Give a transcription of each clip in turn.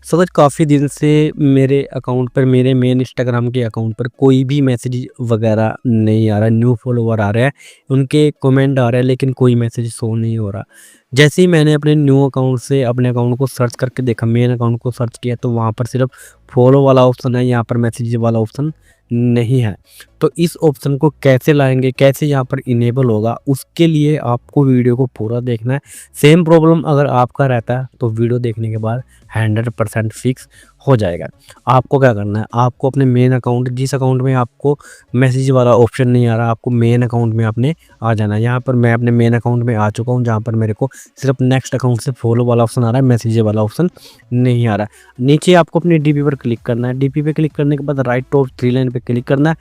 So guys काफ़ी दिन से मेरे अकाउंट पर मेरे मेन इंस्टाग्राम के अकाउंट पर कोई भी मैसेज वगैरह नहीं आ रहा। न्यू फॉलोवर आ रहे हैं, उनके कमेंट आ रहे हैं, लेकिन कोई मैसेज शो नहीं हो रहा। जैसे ही मैंने अपने न्यू अकाउंट से अपने अकाउंट को सर्च करके देखा, मेन अकाउंट को सर्च किया, तो वहाँ पर सिर्फ फॉलो वाला ऑप्शन है, यहाँ पर मैसेज वाला ऑप्शन नहीं है। तो इस ऑप्शन को कैसे लाएंगे, कैसे यहाँ पर इनेबल होगा, उसके लिए आपको वीडियो को पूरा देखना है। सेम प्रॉब्लम अगर आपका रहता है तो वीडियो देखने के बाद 100% फिक्स हो जाएगा। आपको क्या करना है, आपको अपने मेन अकाउंट, जिस अकाउंट में आपको मैसेज वाला ऑप्शन नहीं आ रहा, आपको मेन अकाउंट में आपने आ जाना है। यहाँ पर मैं अपने मेन अकाउंट में आ चुका हूँ, जहाँ पर मेरे को सिर्फ नेक्स्ट अकाउंट से फॉलो वाला ऑप्शन आ रहा है, मैसेज वाला ऑप्शन नहीं आ रहा है। नीचे आपको अपनी डीपी पर क्लिक करना है। डीपी पे क्लिक करने के बाद राइट टॉप 3 लाइन पे क्लिक करना है।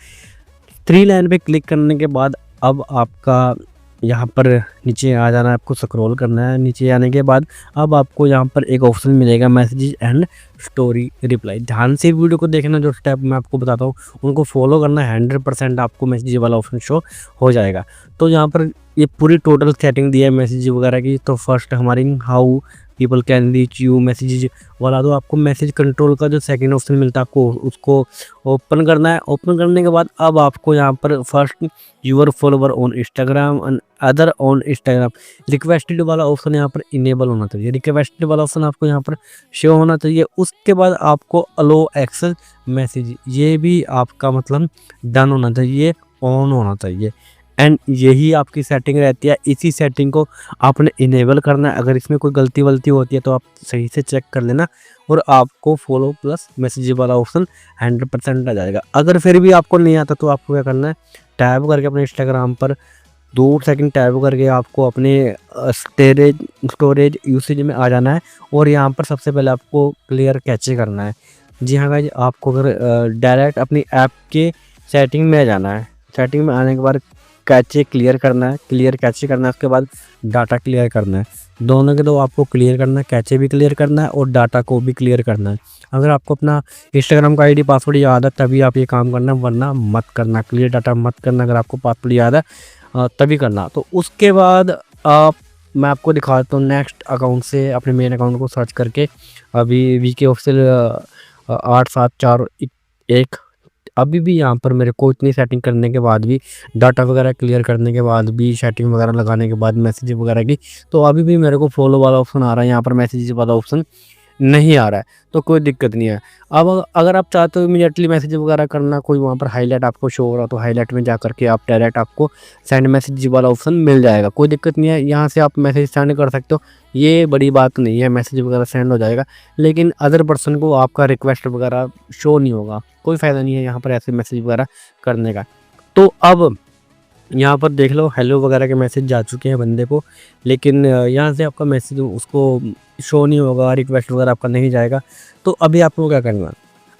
3 लाइन पे क्लिक करने के बाद अब आपका यहाँ पर नीचे आ जाना है, आपको स्क्रॉल करना है। नीचे आने के बाद अब आपको यहाँ पर एक ऑप्शन मिलेगा, मैसेजेस एंड स्टोरी रिप्लाई। ध्यान से वीडियो को देखना, जो स्टेप मैं आपको बताता हूँ उनको फॉलो करना है। 100% आपको मैसेज वाला ऑप्शन शो हो जाएगा। तो यहाँ पर ये पूरी टोटल सेटिंग दी है मैसेज वगैरह की। तो फर्स्ट हमारी how people can reach you message वाला, तो आपको मैसेज कंट्रोल का जो सेकंड ऑप्शन मिलता है आपको उसको ओपन करना है। ओपन करने के बाद अब आपको यहाँ पर first your follower on Instagram and other on Instagram, requested वाला ऑप्शन यहाँ पर इनेबल होना चाहिए। रिक्वेस्टेड वाला ऑप्शन आपको यहाँ पर शो होना चाहिए। उसके बाद आपको अलो एक्सेस मैसेज, ये भी आपका मतलब डन होना चाहिए, ऑन होना चाहिए। एंड यही आपकी सेटिंग रहती है। इसी सेटिंग को आपने इनेबल करना है। अगर इसमें कोई गलती वलती होती है तो आप सही से चेक कर लेना, और आपको फॉलो प्लस मैसेज वाला ऑप्शन 100% आ जाएगा। अगर फिर भी आपको नहीं आता तो आपको क्या करना है, टैब करके अपने इंस्टाग्राम पर 2 सेकंड टैब करके आपको अपने स्टोरेज यूसेज में आ जाना है, और यहाँ पर सबसे पहले आपको क्लियर कैचे करना है। जी हाँ गाइस, आपको अगर डायरेक्ट अपनी ऐप के सेटिंग में जाना है। सेटिंग में आने के बाद कैचे क्लियर करना है, क्लियर कैचे करना है, उसके बाद डाटा क्लियर करना है। दोनों के दो आपको क्लियर करना है, कैचे भी क्लियर करना है और डाटा को भी क्लियर करना है। अगर आपको अपना इंस्टाग्राम का आईडी पासवर्ड याद है तभी आप ये काम करना, वरना मत करना। क्लियर डाटा मत करना। अगर आपको पासवर्ड याद है तभी करना। तो उसके बाद मैं आपको दिखाता हूँ नेक्स्ट अकाउंट से अपने मेन अकाउंट को सर्च करके। अभी वीके ऑफिशियल 8741, अभी भी यहाँ पर मेरे को इतनी सेटिंग करने के बाद भी, डाटा वगैरह क्लियर करने के बाद भी, सेटिंग वगैरह लगाने के बाद, मैसेज वगैरह की, तो अभी भी मेरे को फॉलो वाला ऑप्शन आ रहा है, यहाँ पर मैसेज वाला ऑप्शन नहीं आ रहा है। तो कोई दिक्कत नहीं है। अब अगर आप चाहते हो इमीडिएटली मैसेज वगैरह करना, कोई वहाँ पर हाईलाइट आपको शो हो रहा, तो हाईलाइट में जा करके आप डायरेक्ट आपको सेंड मैसेज वाला ऑप्शन मिल जाएगा। कोई दिक्कत नहीं है, यहाँ से आप मैसेज सेंड कर सकते हो, ये बड़ी बात नहीं है, मैसेज वगैरह सेंड हो जाएगा। लेकिन अदर पर्सन को आपका रिक्वेस्ट वगैरह शो नहीं होगा। कोई फ़ायदा नहीं है यहाँ पर ऐसे मैसेज वगैरह करने का। तो अब यहाँ पर देख लो, हेलो वगैरह के मैसेज जा चुके हैं बंदे को, लेकिन यहाँ से आपका मैसेज उसको शो नहीं होगा, रिक्वेस्ट वगैरह आपका नहीं जाएगा। तो अभी आपको क्या करना है,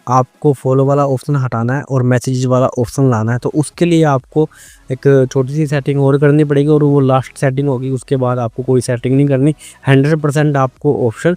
आपको फॉलो वाला ऑप्शन हटाना है और मैसेज वाला ऑप्शन लाना है। तो उसके लिए आपको एक छोटी सी सेटिंग और करनी पड़ेगी, और वो लास्ट सेटिंग होगी। उसके बाद आपको कोई सेटिंग नहीं करनी, 100% आपको ऑप्शन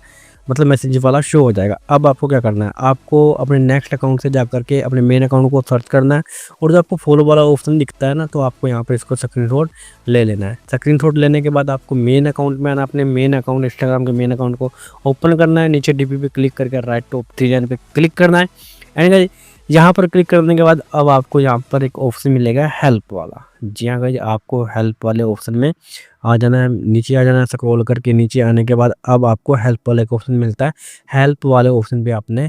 मतलब मैसेज वाला शो हो जाएगा। अब आपको क्या करना है, आपको अपने नेक्स्ट अकाउंट से जा करके अपने मेन अकाउंट को सर्च करना है, और जब आपको फॉलो वाला ऑप्शन दिखता है ना, तो आपको यहाँ पर इसको स्क्रीनशॉट ले लेना है। स्क्रीनशॉट लेने के बाद आपको मेन अकाउंट में आना, अपने मेन अकाउंट इंस्टाग्राम के मेन अकाउंट को ओपन करना है। नीचे डीपी पे क्लिक करके राइट टॉप 3 लाइन पे क्लिक करना है। एंड यहाँ पर क्लिक करने के बाद अब आपको यहाँ पर एक ऑप्शन मिलेगा हेल्प वाला। जी हाँ गाइस, आपको हेल्प वाले ऑप्शन में आ जाना है, नीचे आ जाना है। स्क्रॉल करके नीचे आने के बाद अब आपको हेल्प वाले ऑप्शन मिलता है। हेल्प वाले ऑप्शन पे आपने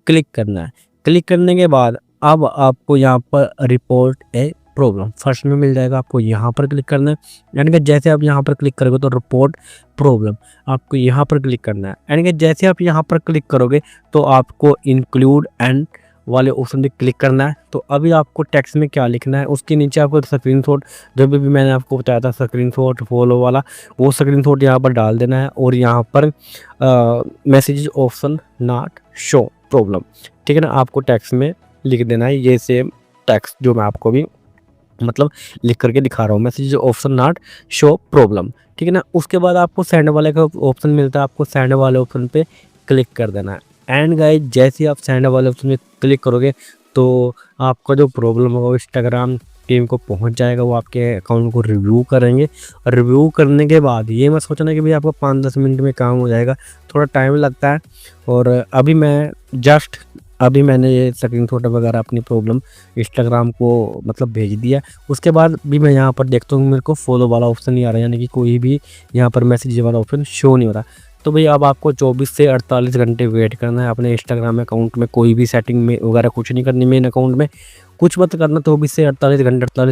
क्लिक करना है। क्लिक करने के बाद अब आपको यहाँ पर रिपोर्ट ए प्रॉब्लम फर्स्ट में मिल जाएगा, आपको यहाँ पर क्लिक करना है। यानी कि जैसे आप यहाँ पर क्लिक करोगे तो रिपोर्ट प्रॉब्लम, आपको यहाँ पर क्लिक करना है। यानी कि जैसे आप यहाँ पर क्लिक करोगे तो आपको इंक्लूड एंड वाले ऑप्शन पे क्लिक करना है। तो अभी आपको टेक्स्ट में क्या लिखना है, उसके नीचे आपको स्क्रीनशॉट, जो भी मैंने आपको बताया था स्क्रीनशॉट फॉलो वाला, वो स्क्रीनशॉट यहाँ पर डाल देना है, और यहाँ पर message epsilon naught show problem, ठीक है ना, आपको टेक्स्ट में लिख देना है। ये सेम टेक्स्ट जो मैं आपको भी मतलब लिख करके दिखा रहा हूँ, message epsilon naught show problem, ठीक है ना। उसके बाद आपको सेंड वाले का ऑप्शन मिलता है, आपको सेंड वाले ऑप्शन पे क्लिक कर देना है। एंड गाइस, जैसे ही आप सेंड वाले ऑप्शन में क्लिक करोगे तो आपका जो प्रॉब्लम होगा इंस्टाग्राम टीम को पहुंच जाएगा, वो आपके अकाउंट को रिव्यू करेंगे और रिव्यू करने के बाद ये मत सोचना कि भाई आपको 5-10 मिनट में काम हो जाएगा, थोड़ा टाइम लगता है। और अभी मैंने ये स्क्रीनशॉट वगैरह अपनी प्रॉब्लम इंस्टाग्राम को मतलब भेज दिया। उसके बाद भी मैं यहाँ पर देखता हूँ मेरे को फॉलो वाला ऑप्शन नहीं आ रहा, यानी कि कोई भी यहाँ पर मैसेज वाला ऑप्शन शो नहीं हो रहा। तो भाई अब आपको 24 से 48 घंटे वेट करना है अपने इंस्टाग्राम अकाउंट में, कोई भी सेटिंग में वगैरह कुछ नहीं करनी, मेन अकाउंट में कुछ मत करना। 24 से 48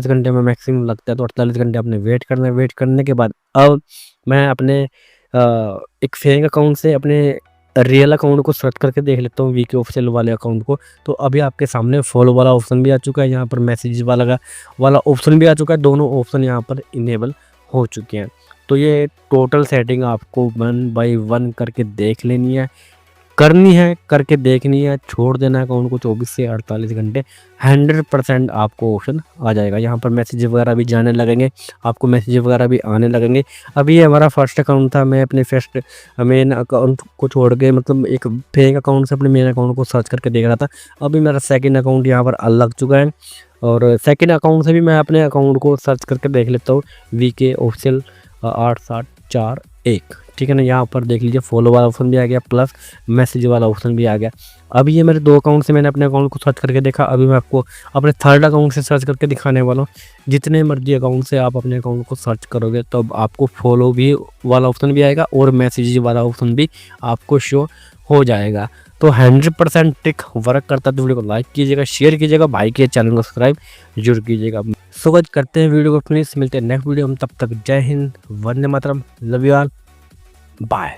घंटे में मैक्सिमम लगता है, तो 48 घंटे आपने वेट करना है। वेट करने के बाद अब मैं अपने एक फेक अकाउंट से अपने रियल अकाउंट को सर्च करके देख लेता हूँ, वीके ऑफिशियल वाले अकाउंट को। तो अभी आपके सामने फॉलो वाला ऑप्शन भी आ चुका है, यहाँ पर मैसेज वाला ऑप्शन भी आ चुका है, दोनों ऑप्शन यहाँ पर इनेबल हो चुके हैं। तो ये टोटल सेटिंग आपको 1 बाय 1 करके देख लेनी है, करके देखनी है, छोड़ देना है अकाउंट को 24 से 48 घंटे, 100% आपको ऑप्शन आ जाएगा। यहाँ पर मैसेज वगैरह भी जाने लगेंगे, आपको मैसेज वगैरह भी आने लगेंगे। अभी ये हमारा फर्स्ट अकाउंट था, मैं अपने फर्स्ट मेन अकाउंट को छोड़ के मतलब एक फेक अकाउंट से अपने मेन अकाउंट को सर्च करके देख रहा था। अभी मेरा सेकेंड अकाउंट यहाँ पर लग चुका है और सेकेंड अकाउंट से भी मैं अपने अकाउंट को सर्च करके देख लेता हूँ, वीके ऑफिशियल 8741, ठीक है ना। यहाँ पर देख लीजिए फॉलो वाला ऑप्शन भी आ गया, प्लस मैसेज वाला ऑप्शन भी आ गया। अभी ये मेरे 2 अकाउंट से मैंने अपने अकाउंट को सर्च करके देखा, अभी मैं आपको अपने थर्ड अकाउंट से सर्च करके दिखाने वाला हूँ। जितने मर्जी अकाउंट से आप अपने अकाउंट को सर्च करोगे तो अब आपको फॉलो भी वाला ऑप्शन भी आएगा और मैसेज वाला ऑप्शन भी आपको शो हो जाएगा। तो 100% ट्रिक वर्क करता है। तो वीडियो को लाइक कीजिएगा, शेयर कीजिएगा, भाई के चैनल को सब्सक्राइब जरूर कीजिएगा। सो गाइस करते हैं वीडियो को फिनिश, मिलते हैं नेक्स्ट वीडियो में, तब तक जय Hind, Vande Mataram, love you all, bye.